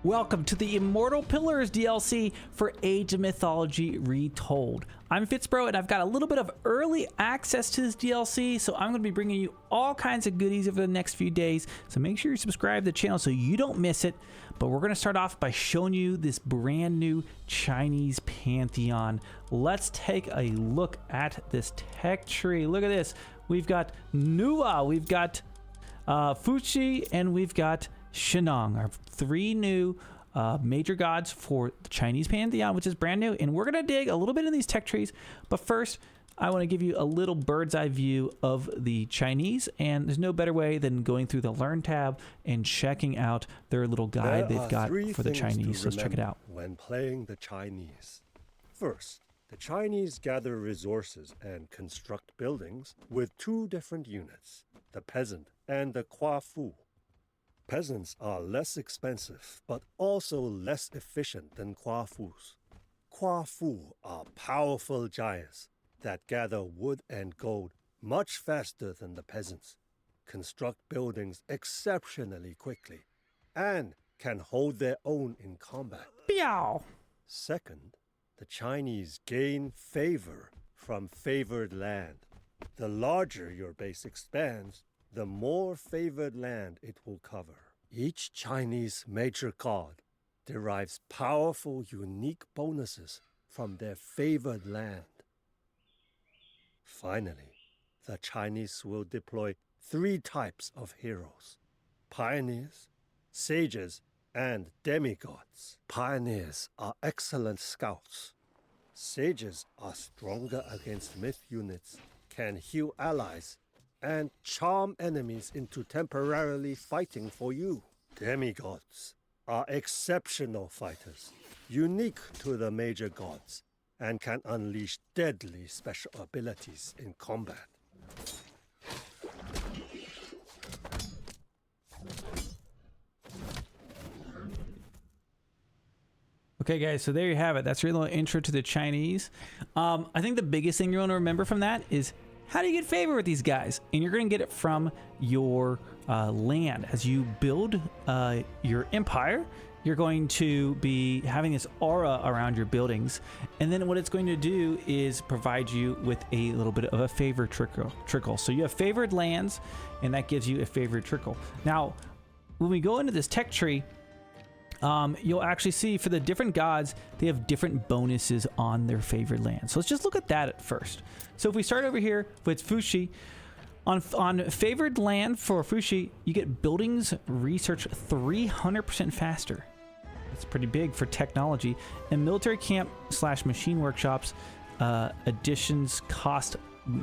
Welcome to the Immortal Pillars DLC for Age of Mythology Retold. I'm FitzBro and I've got a little bit of early access to this DLC, so I'm going to be bringing you all kinds of goodies over the next few days. So make sure you subscribe to the channel so you don't miss it. But we're going to start off by showing you this brand new Chinese Pantheon. Let's take a look at this tech tree. Look at this. We've got Nuwa, we've got Fuxi, and we've got Shennong, our three new major gods for the Chinese Pantheon, which is brand new. And we're going to dig a little bit in these tech trees. But first, I want to give you a little bird's eye view of the Chinese. And there's no better way than going through the Learn tab and checking out their little guide they've got for the Chinese. So let's check it out. When playing the Chinese. First, the Chinese gather resources and construct buildings with two different units, the peasant and the Kuafu. Peasants are less expensive, but also less efficient than Kuafus. Kuafu are powerful giants that gather wood and gold much faster than the peasants, construct buildings exceptionally quickly, and can hold their own in combat. Meow. Second, the Chinese gain favor from favored land. The larger your base expands, the more favored land it will cover. Each Chinese major god derives powerful, unique bonuses from their favored land. Finally, the Chinese will deploy three types of heroes: pioneers, sages, and demigods. Pioneers are excellent scouts. Sages are stronger against myth units, can heal allies, and charm enemies into temporarily fighting for you. Demigods are exceptional fighters, unique to the major gods, and can unleash deadly special abilities in combat. Okay, guys, so there you have it. That's your little intro to the Chinese. I think the biggest thing you want to remember from that is how do you get favor with these guys? And you're going to get it from your land. As you build your empire, you're going to be having this aura around your buildings. And then what it's going to do is provide you with a little bit of a favor trickle. So you have favored lands, and that gives you a favored trickle. Now, when we go into this tech tree, you'll actually see for the different gods, they have different bonuses on their favored land. So let's just look at that at first. So if we start over here with Fuxi, on favored land for Fuxi, you get buildings research 300% faster. That's pretty big for technology. And military camp / machine workshops additions cost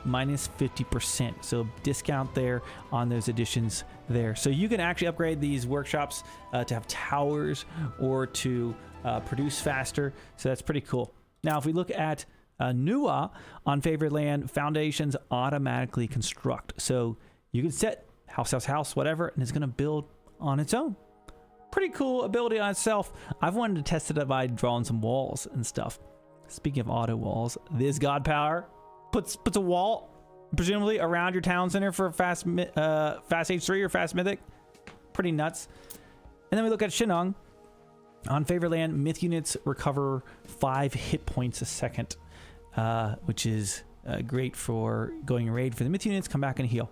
minus 50%. So discount there on those additions there. So you can actually upgrade these workshops to have towers or to produce faster. So that's pretty cool. Now, if we look at Nuwa on favored land, foundations automatically construct. So you can set house, whatever, and it's going to build on its own. Pretty cool ability on itself. I've wanted to test it by drawing some walls and stuff. Speaking of auto walls, this god power puts a wall presumably around your town center for fast H3 or fast mythic. Pretty nuts. And then we look at Shennong. On favored land, myth units recover 5 hit points a second, which is great for going raid for the myth units, come back and heal.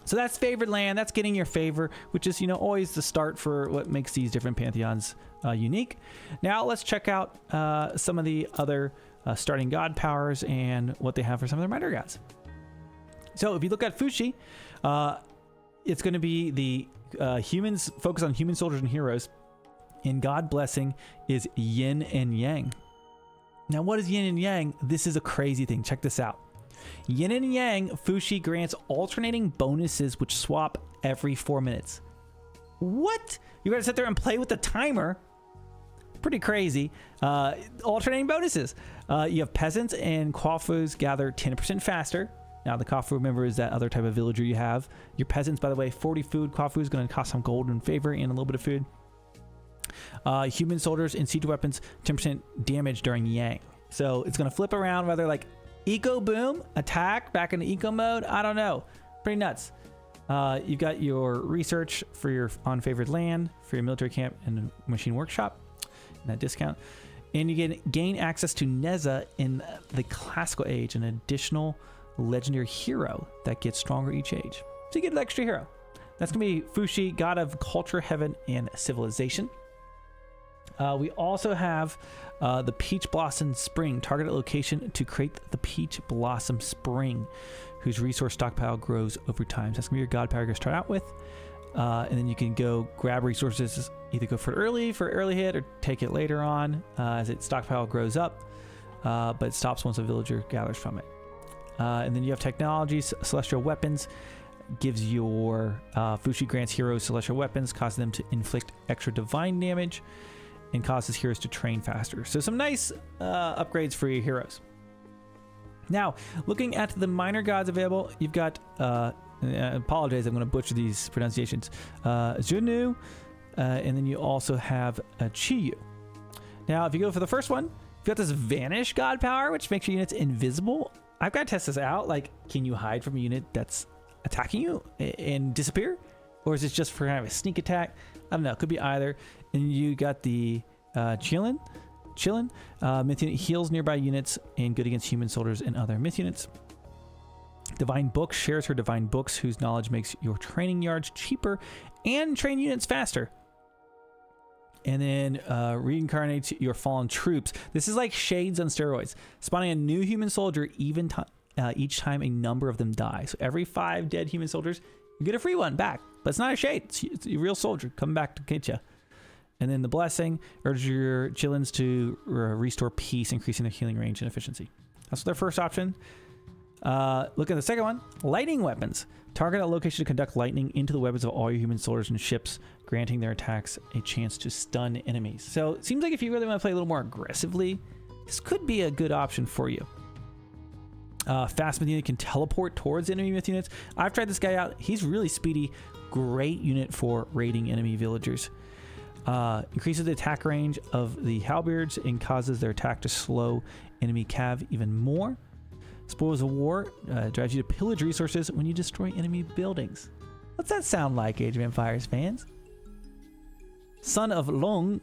So that's favored land. That's getting your favor, which is, always the start for what makes these different pantheons unique. Now let's check out some of the other starting god powers and what they have for some of their minor gods. So if you look at Fuxi, it's going to be the humans, focus on human soldiers and heroes. And God blessing is yin and yang. Now, what is yin and yang? This is a crazy thing. Check this out. Yin and yang, Fuxi grants alternating bonuses which swap every 4 minutes. What? You gotta sit there and play with the timer. Pretty crazy. Alternating bonuses. You have peasants and Kuafus gather 10% faster. Now, the Kuafu, remember, is that other type of villager you have. Your peasants, by the way, 40 food. Kuafu is going to cost some gold and favor and a little bit of food. Human soldiers and siege weapons, 10% damage during Yang. So it's going to flip around, whether like eco boom, attack, back into eco mode. I don't know. Pretty nuts. You've got your research for your on-favored land, for your military camp and machine workshop, and that discount. And you gain access to Neza in the classical age, an additional legendary hero that gets stronger each age. So you get an extra hero. That's going to be Fuxi, god of culture, heaven, and civilization. We also have the Peach Blossom Spring. Target a location to create the Peach Blossom Spring, whose resource stockpile grows over time. So that's going to be your god power you're going to start out with. And then you can go grab resources, either go for early hit or take it later on as its stockpile grows up, but it stops once a villager gathers from it. And then you have technology, celestial weapons. Gives your Fuxi grants heroes celestial weapons, causing them to inflict extra divine damage, and causes heroes to train faster. So some nice upgrades for your heroes. Now, looking at the minor gods available, you've got, I apologize, I'm going to butcher these pronunciations, Zhunu, and then you also have Chiyu. Now, if you go for the first one, you've got this Vanish god power, which makes your units invisible. I've got to test this out. Like, can you hide from a unit that's attacking you and disappear, or is it just for kind of a sneak attack? I don't know. It could be either. And you got the Chillin. Myth unit heals nearby units and good against human soldiers and other myth units. Divine Books shares her divine books, whose knowledge makes your training yards cheaper and train units faster. And then reincarnates your fallen troops. This is like Shades on steroids, spawning a new human soldier each time a number of them die. So every 5 dead human soldiers, you get a free one back. But it's not a shade. It's a real soldier coming back to get you. And then the Blessing urges your Chillins to restore peace, increasing their healing range and efficiency. That's their first option. Look at the second one. Lightning weapons. Target a location to conduct lightning into the weapons of all your human soldiers and ships, granting their attacks a chance to stun enemies. So it seems like if you really want to play a little more aggressively, this could be a good option for you. Fast myth unit can teleport towards enemy myth units. I've tried this guy out. He's really speedy. Great unit for raiding enemy villagers. Increases the attack range of the halberds and causes their attack to slow enemy cav even more. Spoils of War drives you to pillage resources when you destroy enemy buildings. What's that sound like, Age of Empires fans? Son of Long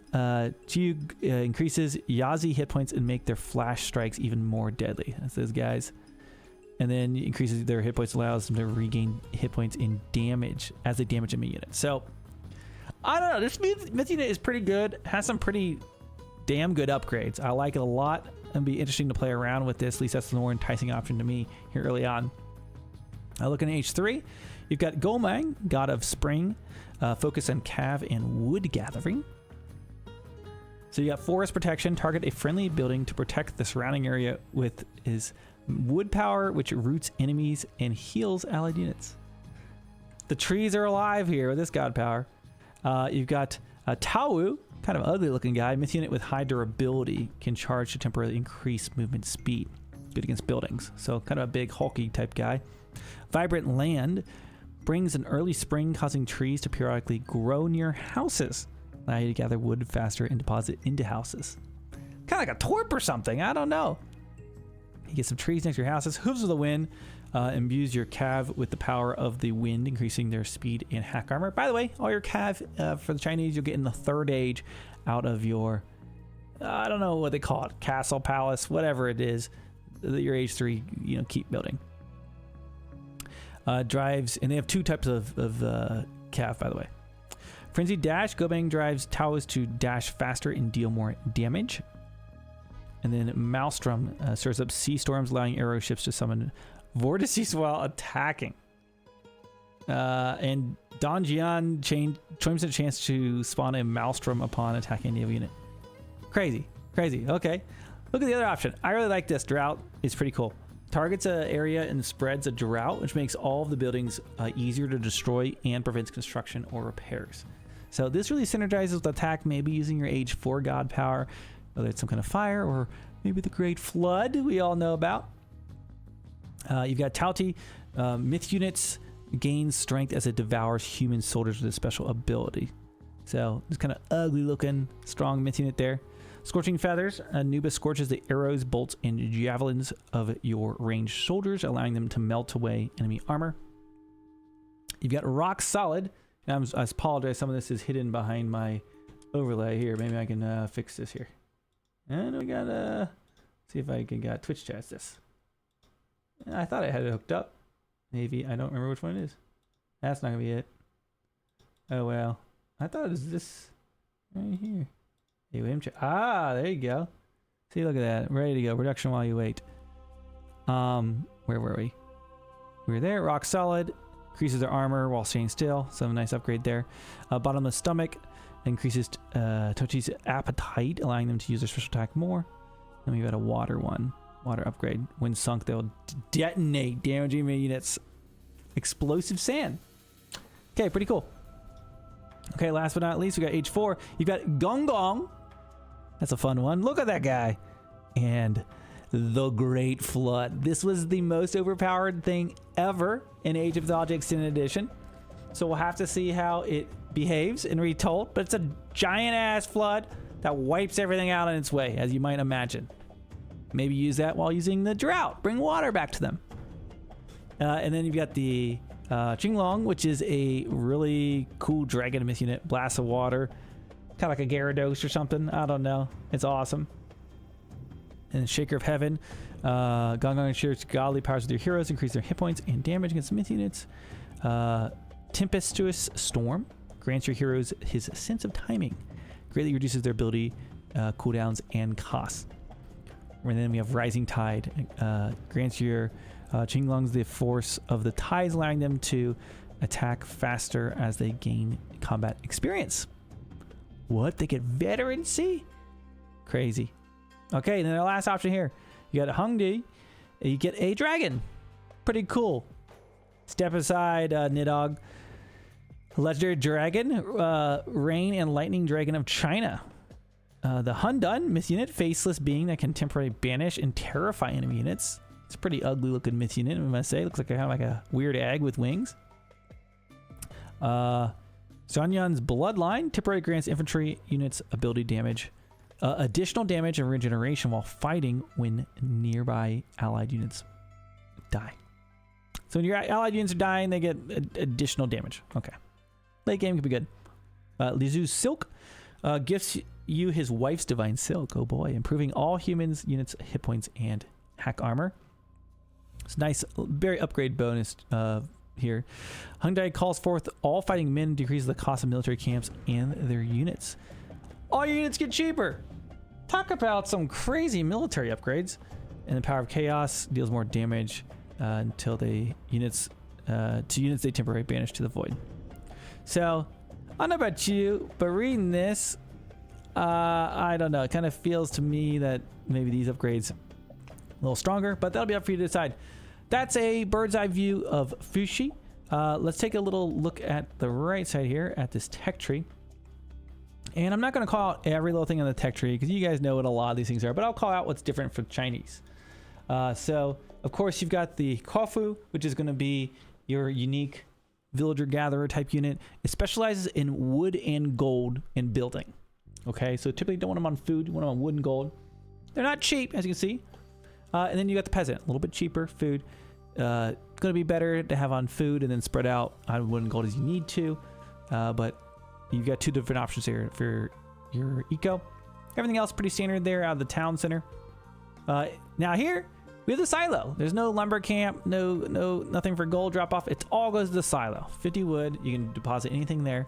increases Yazi hit points and make their flash strikes even more deadly. That's those guys. And then increases their hit points, allows them to regain hit points in damage as they damage enemy units. So, I don't know. This myth unit is pretty good. Has some pretty damn good upgrades. I like it a lot. It'll be interesting to play around with this. At least that's the more enticing option to me here early on. Looking at H3, you've got Gomang, God of Spring, focus on cav and wood gathering. So you got forest protection. Target a friendly building to protect the surrounding area with his wood power, which roots enemies and heals allied units. The trees are alive here with this god power. You've got Tau, kind of ugly looking guy. Myth unit with high durability, can charge to temporarily increase movement speed. Good against buildings. So kind of a big hulky type guy. Vibrant Land brings an early spring, causing trees to periodically grow near houses. Allow you to gather wood faster and deposit into houses. Kind of like a torp or something. I don't know. You get some trees next to your houses. Hooves of the Wind imbues your cav with the power of the wind, increasing their speed and hack armor. By the way, all your cav for the Chinese, you'll get in the third age out of your, I don't know what they call it, castle, palace, whatever it is that your age 3, keep building. Drives, and they have 2 types of cav, by the way. Frenzied Dash, Gobang drives Taoists to dash faster and deal more damage. And then Maelstrom stirs up sea storms, allowing arrow ships to summon vortices while attacking. And Donjian claims a chance to spawn a Maelstrom upon attacking a naval unit. Crazy. Okay. Look at the other option. I really like this. Drought is pretty cool. Targets an area and spreads a drought, which makes all of the buildings easier to destroy and prevents construction or repairs. So this really synergizes with attack, maybe using your age 4 god power, whether it's some kind of fire or maybe the Great Flood we all know about. You've got Tauti. Myth units gain strength as it devours human soldiers with a special ability. So this kind of ugly looking strong myth unit there. Scorching Feathers. Anubis scorches the arrows, bolts, and javelins of your ranged soldiers, allowing them to melt away enemy armor. You've got rock solid. And I apologize. Some of this is hidden behind my overlay here. Maybe I can fix this here. And we got see if I can get Twitch chat this. I thought I had it hooked up. Maybe I don't remember which one it is. That's not gonna be it. Oh well. I thought it was this right here. AoM chat. Ah, there you go. See, look at that. Ready to go. Reduction while you wait. Where were we? We were there. Rock solid. Increases their armor while staying still. So a nice upgrade there. Bottom of the stomach. Increases Tochi's appetite, allowing them to use their special attack more. Then we've got a water one. Water upgrade. When sunk, they'll detonate, damaging units. Explosive sand. Okay, pretty cool. Okay, last but not least, we got H4. You've got Gong Gong. That's a fun one. Look at that guy. And the Great Flood. This was the most overpowered thing ever in Age of Mythology Extended Edition. So we'll have to see how it behaves in Retold. But it's a giant-ass flood that wipes everything out in its way, as you might imagine. Maybe use that while using the drought. Bring water back to them. And then you've got the Qinglong, which is a really cool dragon myth unit. Blast of water. Kind of like a Gyarados or something. I don't know. It's awesome. And Shaker of Heaven. Gong Gong shares godly powers with your heroes. Increase their hit points and damage against myth units. Tempestuous Storm. Grants your heroes his sense of timing. Greatly reduces their ability, cooldowns, and costs. And then we have Rising Tide. Grants your Qinglongs the force of the tides, allowing them to attack faster as they gain combat experience. What? They get veterancy? Crazy. Okay, and then our last option here. You got Hongdi. You get a dragon. Pretty cool. Step aside, Nidog. Legendary dragon. Rain and lightning dragon of China. The Hundun myth unit. Faceless being that can temporarily banish and terrify enemy units. It's a pretty ugly looking myth unit, I must say. Looks like kind of like a weird egg with wings. Zhonyan's Bloodline temporarily grants infantry units ability damage, additional damage and regeneration while fighting when nearby allied units die. So when your allied units are dying, they get additional damage. Okay. Late game could be good. Lizu's Silk gifts you his wife's divine silk. Oh boy. Improving all humans units hit points and hack armor. It's nice, very upgrade bonus here. Hongdai calls forth all fighting men, decreases the cost of military camps and their units. All your units get cheaper. Talk about some crazy military upgrades. And the Power of Chaos deals more damage until they units they temporarily banish to the void. So I don't know about you, but reading this, I don't know. It kind of feels to me that maybe these upgrades a little stronger, but that'll be up for you to decide. That's a bird's eye view of Fuxi. Let's take a little look at the right side here at this tech tree. And I'm not going to call out every little thing on the tech tree because you guys know what a lot of these things are, but I'll call out what's different for Chinese. So, of course, you've got the Kofu, which is going to be your unique villager-gatherer type unit. It specializes in wood and gold and building. Okay, so typically you don't want them on food, you want them on wood and gold. They're not cheap, as you can see. And then you got the peasant, a little bit cheaper food. Going to be better to have on food and then spread out on wood and gold as you need to. But you've got two different options here for your eco. Everything else pretty standard there out of the town center. Now here we have the silo. There's no lumber camp, nothing for gold drop off. It all goes to the silo. 50 wood. You can deposit anything there.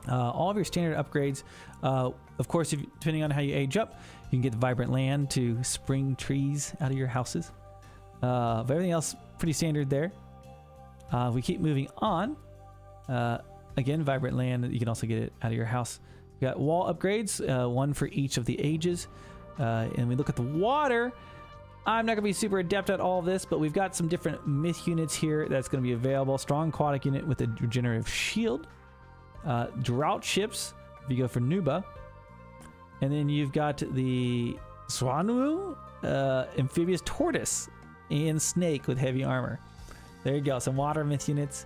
All of your standard upgrades. Of course, depending on how you age up, you can get the vibrant land to spring trees out of your houses. But everything else pretty standard there. We keep moving on. Again, vibrant land. You can also get it out of your house. We got wall upgrades, one for each of the ages. And we look at the water. I'm not going to be super adept at all of this, but we've got some different myth units here that's going to be available. Strong aquatic unit with a regenerative shield. Drought ships, if you go for Nuwa. And then you've got the Swanwu, amphibious tortoise, and snake with heavy armor. There you go, some water myth units.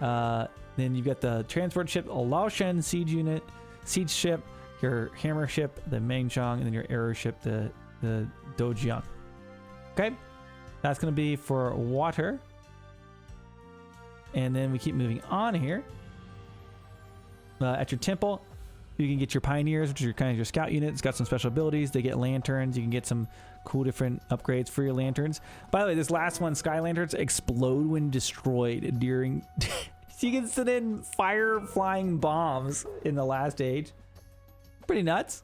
Then you've got the transport ship, a Laoshan siege ship, your hammer ship, the Mengchong, and then your arrow ship, the Dojiang. Okay, that's going to be for water. And then we keep moving on here. At your temple, you can get your pioneers, which are kind of your scout unit. It's got some special abilities. They get lanterns. You can get some cool different upgrades for your lanterns. By the way, this last one, sky lanterns, explode when destroyed during... You can send in fire flying bombs in the last age. Pretty nuts.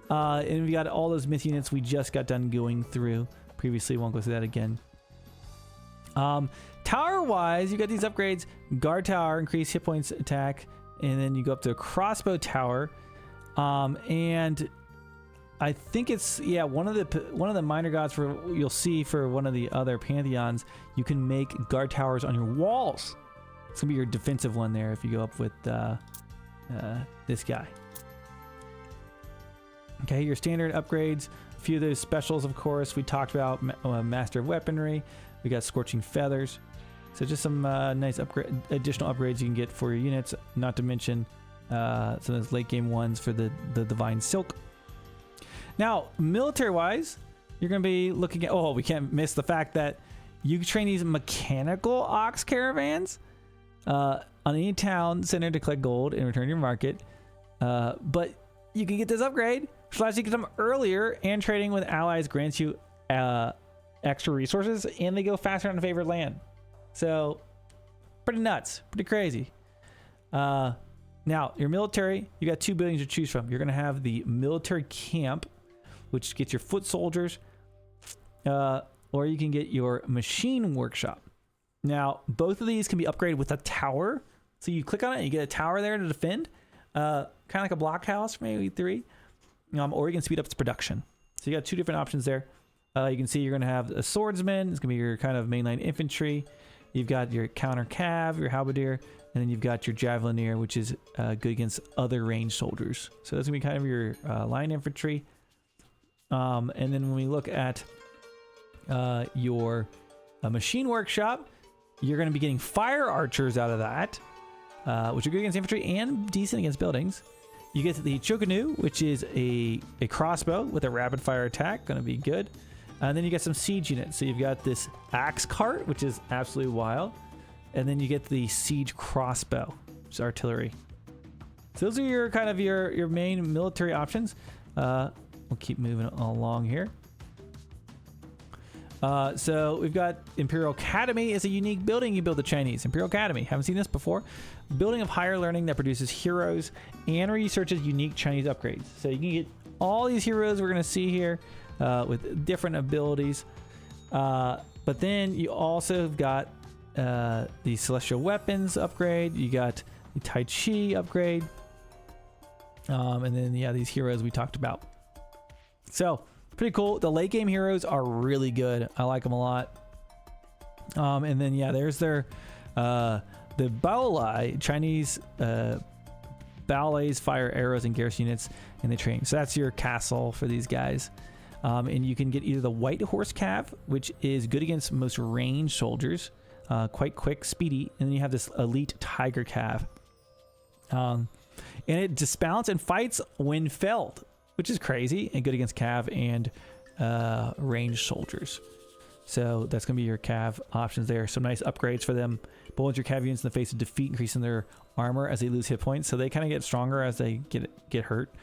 And we got all those myth units we just got done going through previously. Won't go through that again. Tower wise, you got these upgrades. Guard tower, increase hit points attack, and then you go up to a crossbow tower. And I think it's one of the minor gods for you'll see for one of the other pantheons. You can make guard towers on your walls. It's gonna be your defensive one there if you go up with this guy. Okay, your standard upgrades. A few of those specials, of course. We talked about Master of Weaponry. We got Scorching Feathers. So just some nice additional upgrades you can get for your units. Not to mention some of those late game ones for the Divine Silk. Now, military-wise, you're going to be looking at... Oh, we can't miss the fact that you can train these mechanical ox caravans on any town center to collect gold and return to your market. But you can get this upgrade, which allows you to get them earlier, and trading with allies grants you extra resources, and they go faster on favored land. So, pretty nuts, pretty crazy. Now, your military, you got two buildings to choose from. You're going to have the military camp, which gets your foot soldiers, or you can get your machine workshop. Now, both of these can be upgraded with a tower. So you click on it, and you get a tower there to defend, kind of like a blockhouse, maybe 3. Or you can speed up its production. So you got two different options there. You can see you're going to have a swordsman. It's going to be your kind of mainline infantry. You've got your counter cav, your halberdier, and then you've got your javelineer, which is good against other ranged soldiers. So that's going to be kind of your line infantry. And then when we look at your machine workshop, you're going to be getting fire archers out of that, which are good against infantry and decent against buildings. You get the Chokanu, which is a crossbow with a rapid fire attack, going to be good. And then you get some siege units. So you've got this axe cart, which is absolutely wild. And then you get the siege crossbow, which is artillery. So those are your kind of your main military options. We'll keep moving along here. So we've got Imperial Academy is a unique building you build the Chinese. Imperial Academy, haven't seen this before. Building of higher learning that produces heroes and researches unique Chinese upgrades. So you can get all these heroes we're going to see here with different abilities. But then you also have got the Celestial Weapons upgrade. You got the Tai Chi upgrade. And then, these heroes we talked about. So, pretty cool. The late game heroes are really good. I like them a lot. And then, there's their the Baolai Chinese ballets fire arrows and garrison units in the training. So that's your castle for these guys. And you can get either the White Horse Cav, which is good against most ranged soldiers, quite quick, speedy, and then you have this Elite Tiger Cav. And it dismounts and fights when felled, which is crazy, and good against Cav and ranged soldiers. So that's going to be your Cav options there. Some nice upgrades for them. Bullets your Cav units in the face of defeat, increasing their armor as they lose hit points. So they kind of get stronger as they get hurt.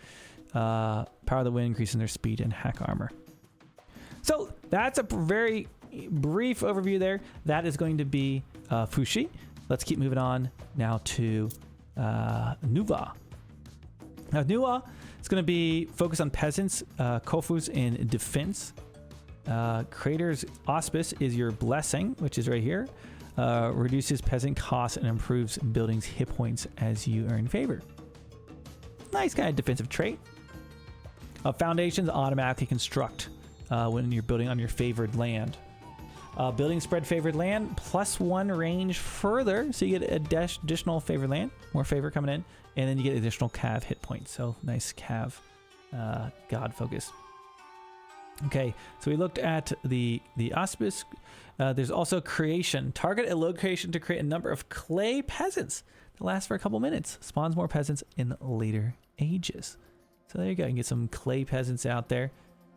Power of the Wind, increasing their speed and hack armor. So that's a very brief overview there. That is going to be Fuxi. Let's keep moving on now to Nuwa. Now Nuwa is going to be focused on peasants, Kofus, and defense. Creator's Auspice is your blessing, which is right here. Reduces peasant costs and improves buildings hit points as you earn favor. Nice kind of defensive trait. Foundations automatically construct when you're building on your favored land. Building spread favored land, +1 range further, so you get additional favored land, more favor coming in, and then you get additional Cav hit points. So nice Cav god focus. Okay, so we looked at the Auspice. There's also creation. Target a location to create a number of clay peasants that last for a couple minutes. Spawns more peasants in later ages. So there you go. You can get some clay peasants out there.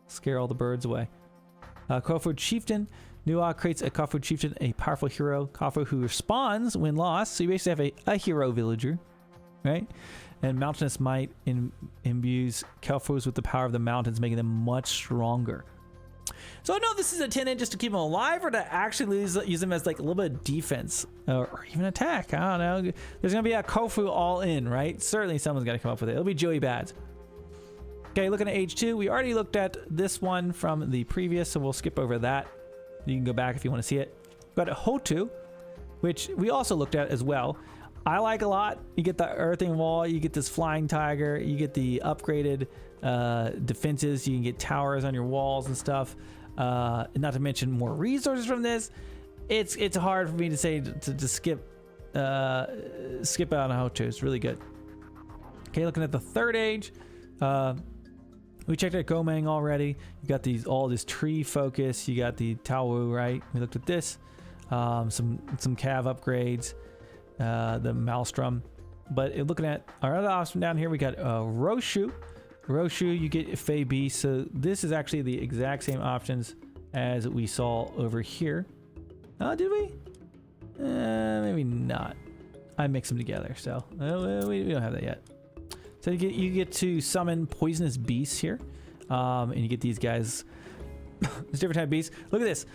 Scare all the birds away. Kofu Chieftain. Nuwa creates a Kafu chieftain, a powerful hero Kafu who respawns when lost. So you basically have a hero villager, right? And Mountainous Might imbues Kafus with the power of the mountains, making them much stronger. So I know this is a 10-in just to keep them alive, or to actually use them as like a little bit of defense or even attack. I don't know. There's gonna be a Kofu all in, right? Certainly someone's got to come up with it. It'll be Joey Bads. Okay, looking at age 2, we already looked at this one from the previous, so we'll skip over that. You can go back if you want to see it. But Hotu, which we also looked at as well, I like a lot. You get the earthing wall, you get this flying tiger, you get the upgraded defenses, you can get towers on your walls and stuff. Not to mention more resources from this. It's hard for me to say to skip out on Hotu. It's really good. Okay, looking at the third age. We checked out Gomang already. You got all this tree focus. You got the Tao, right? We looked at this. Some cav upgrades. The Maelstrom. But looking at our other option down here, we got Roshu. Roshu, you get Fei Beast. So this is actually the exact same options as we saw over here. Did we? Maybe not. I mixed them together, so we don't have that yet. So you get to summon poisonous beasts here, and you get these guys. There's different type of beasts. Look at this.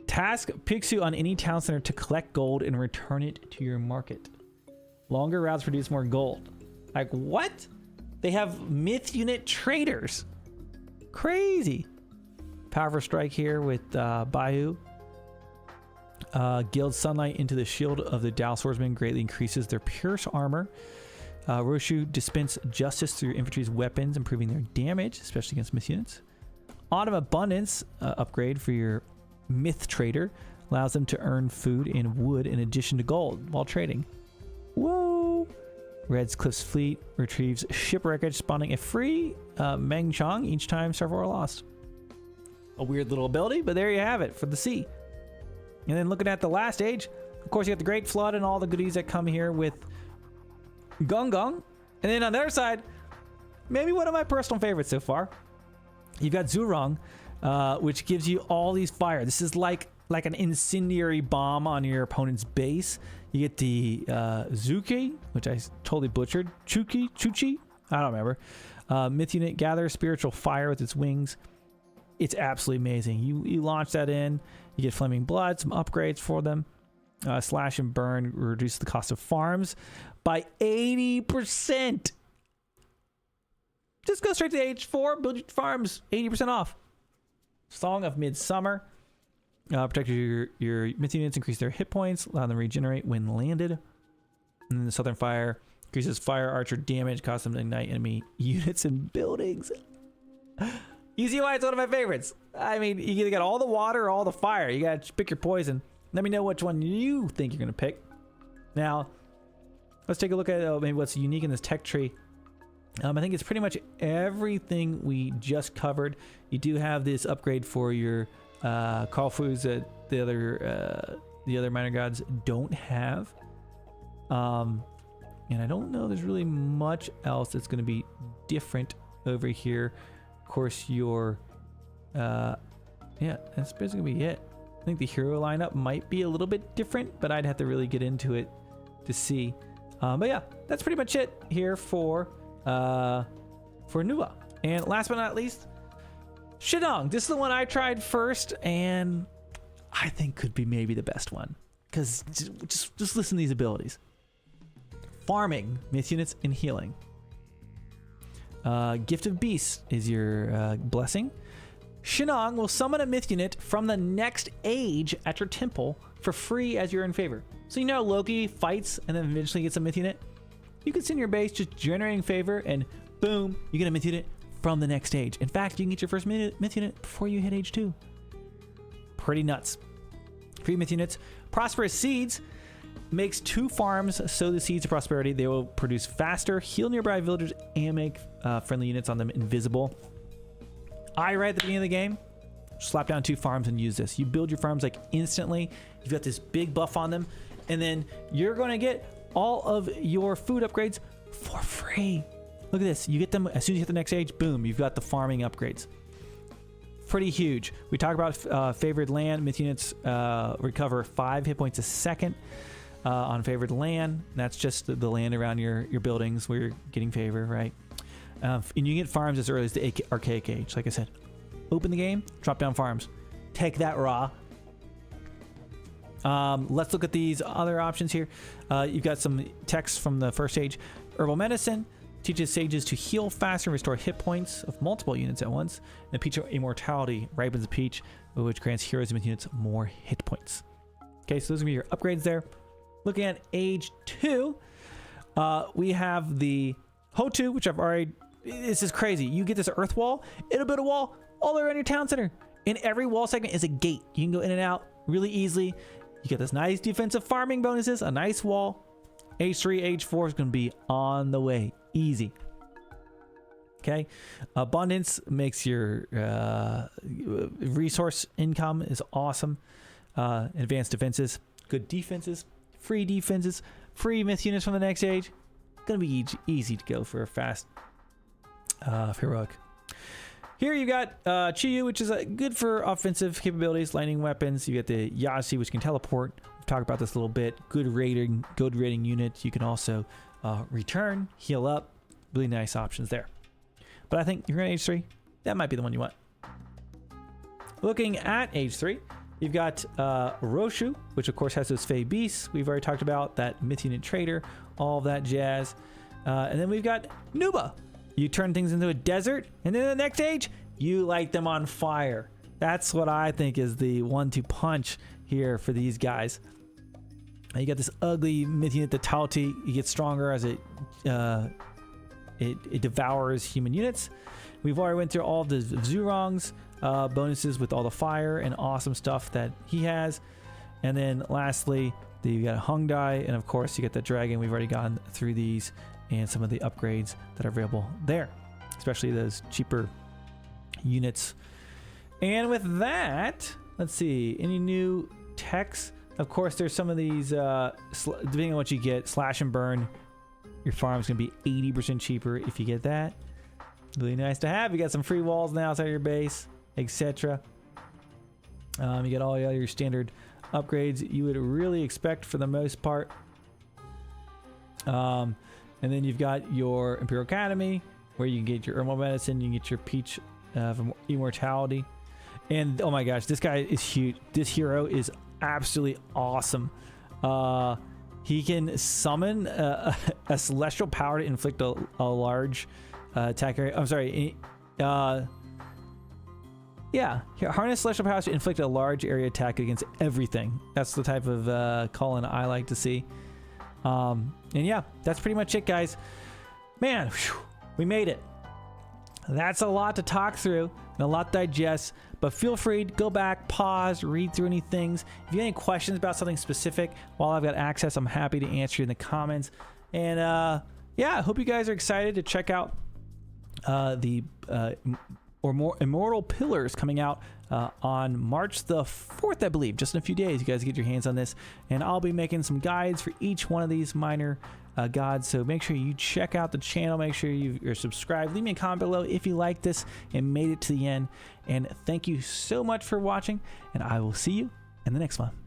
Task picks you on any town center to collect gold and return it to your market. Longer routes produce more gold. Like what? They have myth unit traders. Crazy. Powerful strike here with Bayu. Gild sunlight into the shield of the Dao swordsman greatly increases their pierce armor. Roshu dispense justice through your infantry's weapons, improving their damage, especially against myth units. Autumn Abundance upgrade for your myth trader allows them to earn food and wood in addition to gold while trading. Whoa! Red's Cliffs Fleet retrieves shipwreckage, spawning a free Meng Chong each time several are lost. A weird little ability, but there you have it for the sea. And then looking at the last age, of course you got the Great Flood and all the goodies that come here with Gong Gong. And then on the other side, maybe one of my personal favorites so far. You've got Zurong, which gives you all these fire. This is like an incendiary bomb on your opponent's base. You get the Zuki, which I totally butchered. Chuchi? I don't remember. Myth unit gathers spiritual fire with its wings. It's absolutely amazing. You launch that in. You get Flaming Blood, some upgrades for them. Slash and burn reduce the cost of farms by 80%. Just go straight to age 4, build your farms 80% off. Song of Midsummer. Protect your myth units, increase their hit points, allow them to regenerate when landed. And then the Southern Fire increases fire archer damage, causes them to ignite enemy units and buildings. You see why it's one of my favorites. I mean, you either got all the water or all the fire. You gotta pick your poison. Let me know which one you think you're gonna pick. Now, let's take a look at maybe what's unique in this tech tree. I think it's pretty much everything we just covered. You do have this upgrade for your Kofus that the other minor gods don't have. And I don't know there's really much else that's going to be different over here. Of course, your yeah, that's basically gonna be it. I think the hero lineup might be a little bit different, but I'd have to really get into it to see. But yeah, that's pretty much it here for Nuwa. And last but not least, Shennong. This is the one I tried first, and I think could be maybe the best one. Because just listen to these abilities. Farming, myth units, and healing. Gift of Beasts is your blessing. Shennong will summon a myth unit from the next age at your temple for free as you're in favor. So you know Loki fights and then eventually gets a myth unit. You can sit in your base just generating favor, and boom, you get a myth unit from the next age. In fact, you can get your first myth unit before you hit age 2. Pretty nuts. Free myth units. Prosperous Seeds makes 2 farms, sow the seeds of prosperity. They will produce faster, heal nearby villagers, and make friendly units on them invisible. Right at the beginning of the game, slap down 2 farms and use this. You build your farms like instantly. You've got this big buff on them, and then you're going to get all of your food upgrades for free. Look at this. You get them as soon as you hit the next age. Boom, you've got the farming upgrades. pretty huge. We talk about favored land. Myth units recover 5 hit points a second on favored land. That's just the land around your buildings where you're getting favor, right? And you get farms as early as the Archaic Age. Like I said, open the game, drop down farms. Take that, raw. Let's look at these other options here. You've got some text from the first age. Herbal Medicine teaches sages to heal faster and restore hit points of multiple units at once. And the Peach of Immortality ripens a peach, which grants heroes and myth units more hit points. Okay, so those are gonna be your upgrades there. Looking at age 2, we have the Ho2, which I've already. This is crazy. You get this earth wall, it'll build a wall all around your town center. In every wall segment is a gate. You can go in and out really easily. You get this nice defensive farming bonuses, a nice wall. Age 3, age 4 is going to be on the way. Easy. Okay. Abundance makes your resource income is awesome. Advanced defenses, good defenses, free myth units from the next age. Going to be easy to go for a fast heroic. Here you got Chiyu, which is good for offensive capabilities, lightning weapons. You get the Yasi, which can teleport. We've talked about this a little bit. Good rating unit. You can also return, heal up. Really nice options there. But I think you're going to age 3. That might be the one you want. Looking at age 3, you've got Roshu, which of course has those Fey Beasts. We've already talked about that myth unit trader, all of that jazz. And then we've got Nuwa. You turn things into a desert, and then the next age, you light them on fire. That's what I think is the 1-2 punch here for these guys. You got this ugly myth unit, the Tauti. You get stronger as it devours human units. We've already went through all of the Zurong's bonuses with all the fire and awesome stuff that he has. And then lastly, you got a Hongdai, and of course you get the dragon. We've already gone through these and some of the upgrades that are available there, especially those cheaper units. And with that, let's see, any new techs? Of course, there's some of these, depending on what you get, slash and burn. Your farm's gonna be 80% cheaper if you get that. Really nice to have. You got some free walls now outside of your base, etc. You get all your standard upgrades you would really expect for the most part. And then you've got your Imperial Academy, where you can get your Herbal Medicine, you can get your Peach of Immortality. And oh my gosh, this guy is huge. This hero is absolutely awesome. He can summon a celestial power to inflict a large attack area. I'm sorry. Yeah, harness celestial powers to inflict a large area attack against everything. That's the type of call-in I like to see. And yeah, that's pretty much it, guys. Man, whew, we made it. That's a lot to talk through and a lot to digest, but feel free to go back, pause, read through any things. If you have any questions about something specific while I've got access, I'm happy to answer you in the comments. And yeah, I hope you guys are excited to check out the Immortal Pillars coming out on March the 4th, I believe. Just in a few days, you guys get your hands on this. And I'll be making some guides for each one of these minor gods. So make sure you check out the channel. Make sure you're subscribed. Leave me a comment below if you like this and made it to the end. And thank you so much for watching. And I will see you in the next one.